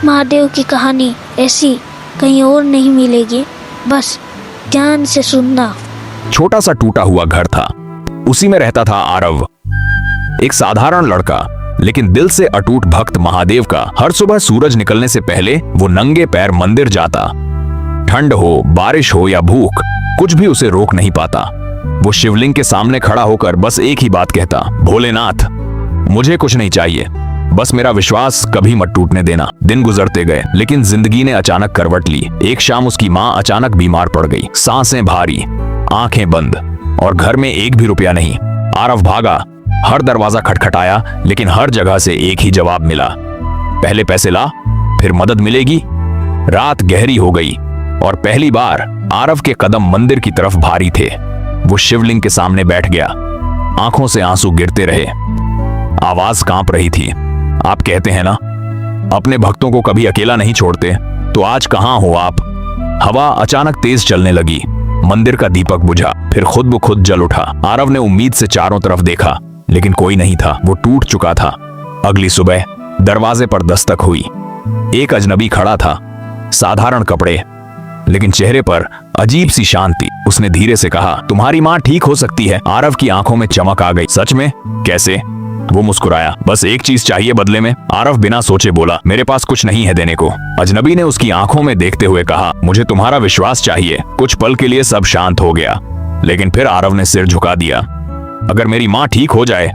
महादेव की कहानी ऐसी कहीं और नहीं मिलेगी, बस ध्यान से सुनना। छोटा सा टूटा हुआ घर था, उसी में रहता था आरव, एक साधारण लड़का लेकिन दिल से अटूट भक्त महादेव का। हर सुबह सूरज निकलने से पहले वो नंगे पैर मंदिर जाता। ठंड हो, बारिश हो या भूख, कुछ भी उसे रोक नहीं पाता। वो शिवलिंग के सामने खड़ा होकर बस एक ही बात कहता, भोलेनाथ मुझे कुछ नहीं चाहिए, बस मेरा विश्वास कभी मत टूटने देना। दिन गुजरते गए, लेकिन जिंदगी ने अचानक करवट ली। एक शाम उसकी माँ अचानक बीमार पड़ गई, सांसें भारी, आंखें बंद और घर में एक भी रुपया नहीं। आरव भागा, हर दरवाजा खटखटाया, लेकिन हर जगह से एक ही जवाब मिला, पहले पैसे ला, फिर मदद मिलेगी। रात गहरी हो गई और पहली बार आरव के कदम मंदिर की तरफ भारी थे। वो शिवलिंग के सामने बैठ गया, आंखों से आंसू गिरते रहे, आवाज कांप रही थी। आप कहते हैं ना, अपने भक्तों को कभी अकेला नहीं छोड़ते, तो आज कहां हो आप? हवा अचानक तेज चलने लगी, मंदिर का दीपक बुझा, फिर खुद ब खुद जल उठा। आरव ने उम्मीद से चारों तरफ देखा, लेकिन कोई नहीं था, वो टूट चुका था। अगली सुबह दरवाजे पर दस्तक हुई। एक अजनबी खड़ा था, साधारण कपड़े, लेकिन चेहरे पर अजीब सी शांति। उसने धीरे से कहा, तुम्हारी माँ ठीक हो सकती है। आरव की आंखों में चमक आ गई। सच में? कैसे? वो मुस्कुराया, बस एक चीज चाहिए बदले में। आरव बिना सोचे बोला, मेरे पास कुछ नहीं है देने को। अजनबी ने उसकी आंखों में देखते हुए कहा, मुझे तुम्हारा विश्वास चाहिए। कुछ पल के लिए सब शांत हो गया, लेकिन फिर आरव ने सिर झुका दिया। अगर मेरी माँ ठीक हो जाए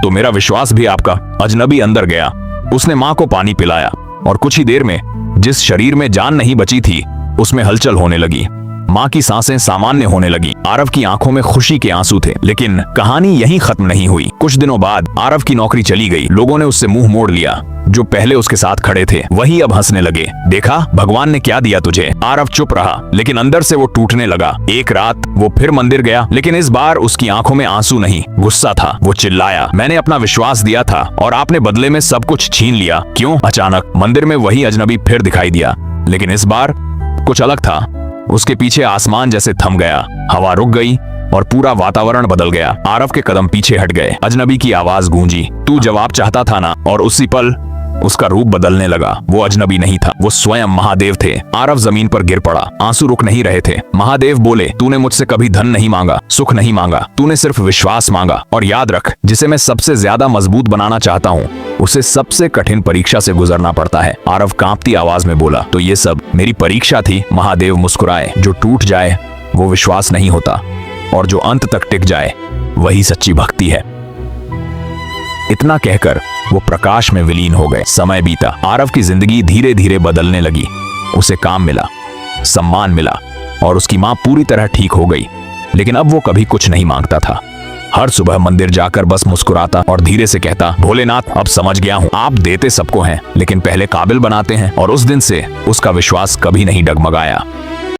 तो मेरा विश्वास भी आपका। अजनबी अंदर गया, उसने माँ को पानी पिलाया और कुछ ही देर में जिस शरीर में जान नहीं बची थी उसमें हलचल होने लगी। माँ की सांसें सामान्य होने लगी। आरव की आंखों में खुशी के आंसू थे, लेकिन कहानी यहीं खत्म नहीं हुई। कुछ दिनों बाद आरव की नौकरी चली गई। लोगों ने उससे मुंह मोड़ लिया। जो पहले उसके साथ खड़े थे वही अब हंसने लगे। देखा भगवान ने क्या दिया तुझे। आरव चुप रहा, लेकिन अंदर से वो टूटने लगा। एक रात वो फिर मंदिर गया, लेकिन इस बार उसकी आंखों में आंसू नहीं, गुस्सा था। वो चिल्लाया, मैंने अपना विश्वास दिया था और आपने बदले में सब कुछ छीन लिया। क्यों? अचानक मंदिर में वही अजनबी फिर दिखाई दिया, लेकिन इस बार कुछ अलग था। उसके पीछे आसमान जैसे थम गया, हवा रुक गई और पूरा वातावरण बदल गया। आरव के कदम पीछे हट गए। अजनबी की आवाज गूंजी, तू जवाब चाहता था ना? और उसी पल उसका रूप बदलने लगा। वो अजनबी नहीं था, वो स्वयं महादेव थे। आरव जमीन पर गिर पड़ा, आंसू रुक नहीं रहे थे। महादेव बोले, तूने मुझसे कभी धन नहीं मांगा, सुख नहीं मांगा, तूने सिर्फ विश्वास मांगा। और याद रख, जिसे मैं सबसे ज्यादा मजबूत बनाना चाहता हूँ उसे सबसे कठिन परीक्षा से गुजरना पड़ता है। आरव कांपती आवाज में बोला, तो ये सब मेरी परीक्षा थी? महादेव मुस्कुराए, जो टूट जाए वो विश्वास नहीं होता, और जो अंत तक टिक जाए वही सच्ची भक्ति है। इतना कहकर वो प्रकाश में विलीन हो गए। समय बीता, आरव की जिंदगी धीरे धीरे बदलने लगी। उसे काम मिला, सम्मान मिला और उसकी माँ पूरी तरह ठीक हो गई। लेकिन अब वो कभी कुछ नहीं मांगता था। हर सुबह मंदिर जाकर बस मुस्कुराता और धीरे से कहता, भोलेनाथ अब समझ गया हूँ, आप देते सबको हैं, लेकिन पहले काबिल बनाते हैं। और उस दिन से उसका विश्वास कभी नहीं डगमगाया।